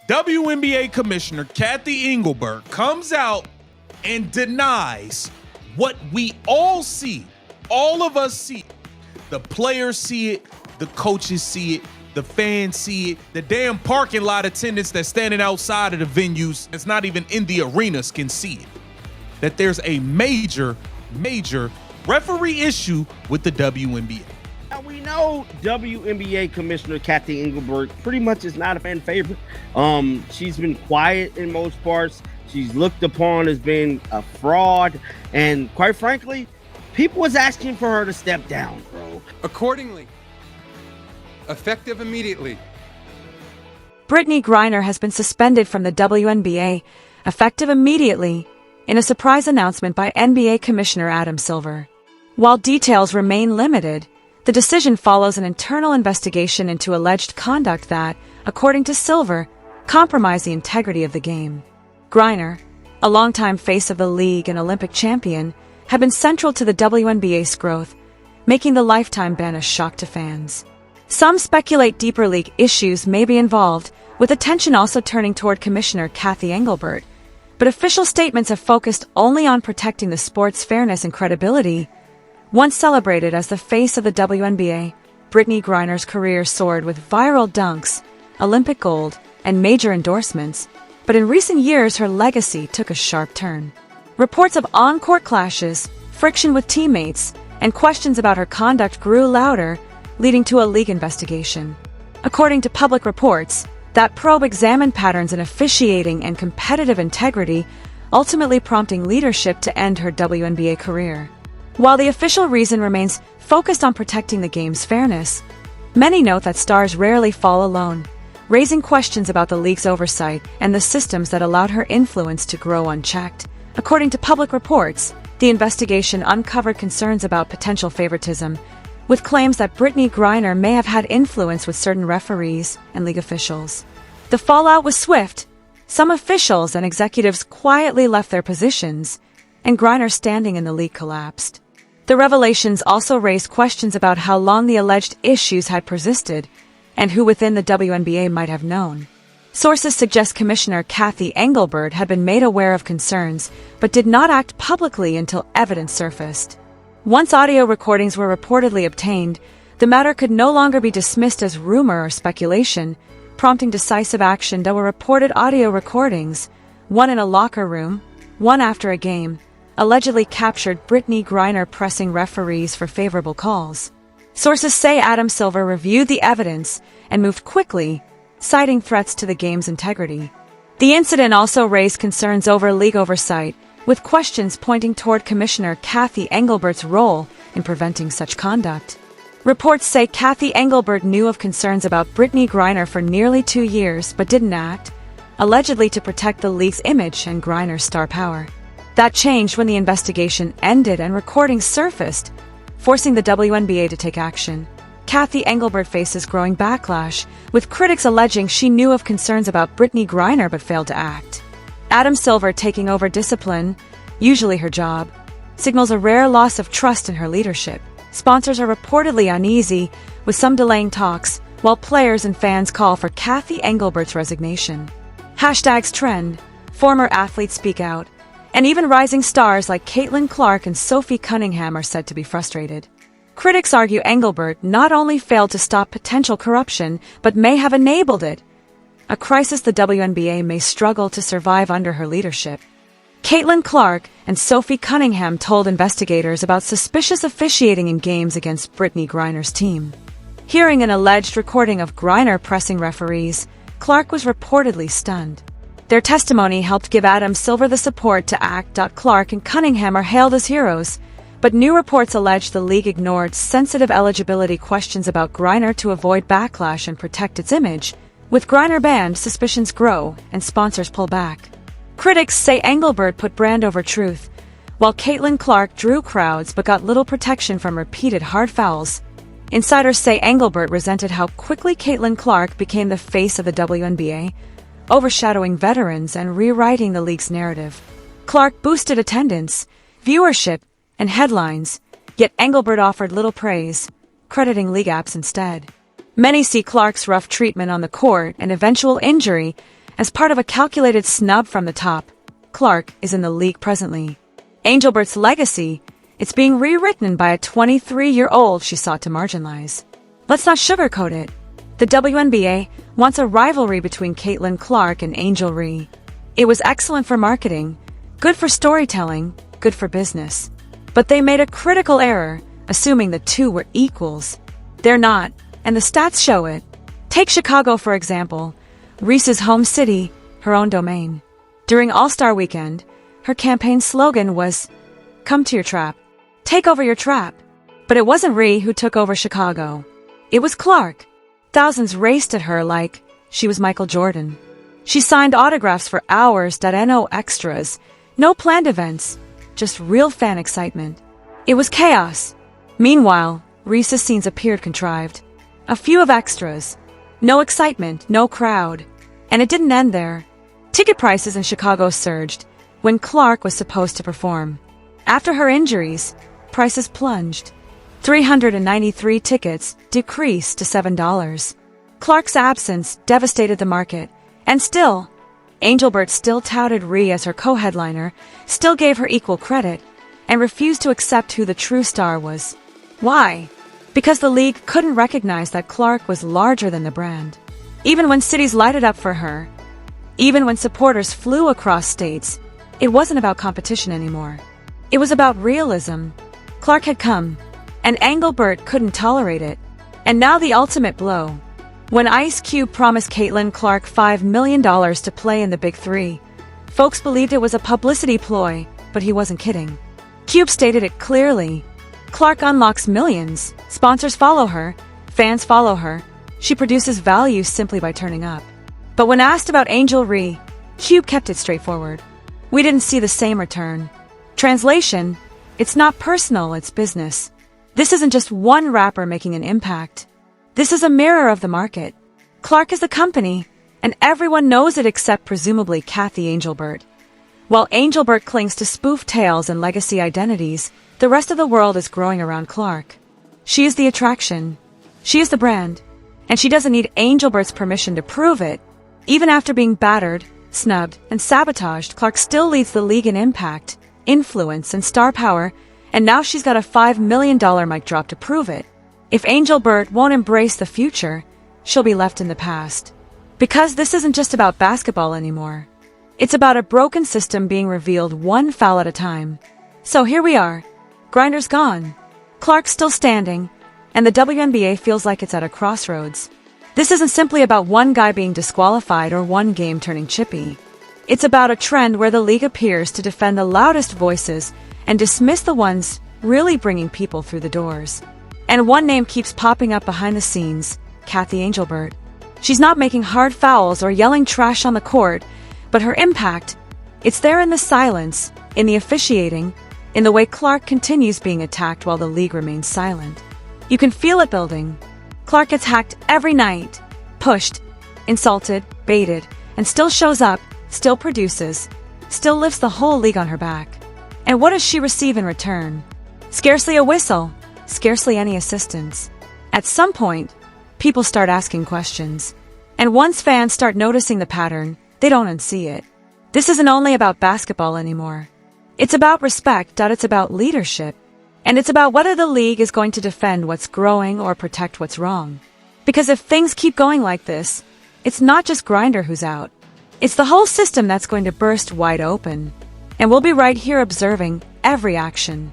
WNBA Commissioner Kathy Engelbert comes out and denies what we all see. All of us see it. The players see it. The coaches see it. The fans see it. The damn parking lot attendants that's standing outside of the venues, that's not even in the arenas, can see it. That there's a major referee issue with the WNBA. Now, we know WNBA Commissioner Kathy Engelbert pretty much is not a fan favorite. She's been quiet in most parts. She's looked upon as being a fraud. And quite frankly, people was asking for her to step down, bro. Accordingly, effective immediately, Brittney Griner has been suspended from the WNBA, effective immediately, in a surprise announcement by NBA Commissioner Adam Silver. While details remain limited, the decision follows an internal investigation into alleged conduct that, according to Silver, compromised the integrity of the game. Griner, a longtime face of the league and Olympic champion, had been central to the WNBA's growth, making the lifetime ban a shock to fans. Some speculate deeper league issues may be involved, with attention also turning toward Commissioner Kathy Engelbert, but official statements have focused only on protecting the sport's fairness and credibility. Once celebrated as the face of the WNBA, Brittney Griner's career soared with viral dunks, Olympic gold, and major endorsements, but in recent years her legacy took a sharp turn. Reports of on-court clashes, friction with teammates, and questions about her conduct grew louder, leading to a league investigation. According to public reports, that probe examined patterns in officiating and competitive integrity, ultimately prompting leadership to end her WNBA career. While the official reason remains focused on protecting the game's fairness, many note that stars rarely fall alone, raising questions about the league's oversight and the systems that allowed her influence to grow unchecked. According to public reports, the investigation uncovered concerns about potential favoritism, with claims that Brittney Griner may have had influence with certain referees and league officials. The fallout was swift. Some officials and executives quietly left their positions, and Griner's standing in the league collapsed. The revelations also raised questions about how long the alleged issues had persisted, and who within the WNBA might have known. Sources suggest Commissioner Kathy Engelbert had been made aware of concerns, but did not act publicly until evidence surfaced. Once audio recordings were reportedly obtained, the matter could no longer be dismissed as rumor or speculation, prompting decisive action. There were reported audio recordings, one in a locker room, one after a game, allegedly captured Brittney Griner pressing referees for favorable calls. Sources say Adam Silver reviewed the evidence and moved quickly, citing threats to the game's integrity. The incident also raised concerns over league oversight, with questions pointing toward Commissioner Kathy Engelbert's role in preventing such conduct. Reports say Kathy Engelbert knew of concerns about Brittney Griner for nearly 2 years but didn't act, allegedly to protect the league's image and Griner's star power. That changed when the investigation ended and recordings surfaced, forcing the WNBA to take action. Kathy Engelbert faces growing backlash, with critics alleging she knew of concerns about Brittney Griner but failed to act. Adam Silver taking over discipline, usually her job, signals a rare loss of trust in her leadership. Sponsors are reportedly uneasy, with some delaying talks, while players and fans call for Kathy Engelbert's resignation. Hashtags trend, former athletes speak out, and even rising stars like Caitlin Clark and Sophie Cunningham are said to be frustrated. Critics argue Engelbert not only failed to stop potential corruption, but may have enabled it, a crisis the WNBA may struggle to survive under her leadership. Caitlin Clark and Sophie Cunningham told investigators about suspicious officiating in games against Brittney Griner's team. Hearing an alleged recording of Griner pressing referees, Clark was reportedly stunned. Their testimony helped give Adam Silver the support to act. Clark and Cunningham are hailed as heroes, but new reports allege the league ignored sensitive eligibility questions about Griner to avoid backlash and protect its image. With Griner banned, suspicions grow and sponsors pull back. Critics say Engelbert put brand over truth, while Caitlin Clark drew crowds but got little protection from repeated hard fouls. Insiders say Engelbert resented how quickly Caitlin Clark became the face of the WNBA, overshadowing veterans and rewriting the league's narrative. Clark boosted attendance, viewership, and headlines, yet Engelbert offered little praise, crediting league apps instead. Many see Clark's rough treatment on the court and eventual injury As part of a calculated snub from the top, Clark is in the league presently. Angelbert's legacy, it's being rewritten by a 23-year-old she sought to marginalize. Let's not sugarcoat it. The WNBA wants a rivalry between Caitlin Clark and Angel Ree. It was excellent for marketing, good for storytelling, good for business. But they made a critical error, assuming the two were equals. They're not, and the stats show it. Take Chicago, for example. Reese's home city, her own domain. During All-Star Weekend, her campaign slogan was, "Come to your trap. Take over your trap." But it wasn't Ree who took over Chicago. It was Clark. Thousands raced at her like she was Michael Jordan. She signed autographs for hours, no extras, no planned events, just real fan excitement. It was chaos. Meanwhile, Reese's scenes appeared contrived. A few of extras. No excitement, no crowd. And it didn't end there. Ticket prices in Chicago surged when Clark was supposed to perform. After her injuries, prices plunged. 393 tickets decreased to $7. Clark's absence devastated the market. And still, Angelbert still touted Ree as her co-headliner, still gave her equal credit, and refused to accept who the true star was. Why? Because the league couldn't recognize that Clark was larger than the brand. Even when cities lighted up for her, even when supporters flew across states, it wasn't about competition anymore. It was about realism. Clark had come, and Engelbert couldn't tolerate it. And now the ultimate blow. When Ice Cube promised Caitlin Clark $5 million to play in the Big Three, folks believed it was a publicity ploy, but he wasn't kidding. Cube stated it clearly. Clark unlocks millions. Sponsors follow her. Fans follow her. She produces value simply by turning up. But when asked about Angel Ree, Cube kept it straightforward. We didn't see the same return. Translation, it's not personal, it's business. This isn't just one rapper making an impact. This is a mirror of the market. Clark is the company, and everyone knows it except presumably Kathy Angelbert. While Angelbert clings to spoof tales and legacy identities, the rest of the world is growing around Clark. She is the attraction. She is the brand. And she doesn't need Angelbert's permission to prove it. Even after being battered, snubbed, and sabotaged, Clark still leads the league in impact, influence, and star power, and now she's got a $5 million mic drop to prove it. If Angelbert won't embrace the future, she'll be left in the past. Because this isn't just about basketball anymore. It's about a broken system being revealed one foul at a time. So here we are. Griner's gone. Clark's still standing, and the WNBA feels like it's at a crossroads. This isn't simply about one guy being disqualified or one game turning chippy. It's about a trend where the league appears to defend the loudest voices and dismiss the ones really bringing people through the doors. And one name keeps popping up behind the scenes, Kathy Angelbert. She's not making hard fouls or yelling trash on the court, but her impact, it's there in the silence, in the officiating, in the way Clark continues being attacked while the league remains silent. You can feel it building. Clark gets hacked every night, pushed, insulted, baited, and still shows up, still produces, still lifts the whole league on her back. And what does she receive in return? Scarcely a whistle, scarcely any assistance. At some point, people start asking questions. And once fans start noticing the pattern, they don't unsee it. This isn't only about basketball anymore. It's about respect, it's about leadership. And it's about whether the league is going to defend what's growing or protect what's wrong. Because if things keep going like this, it's not just Griner who's out. It's the whole system that's going to burst wide open. And we'll be right here observing every action.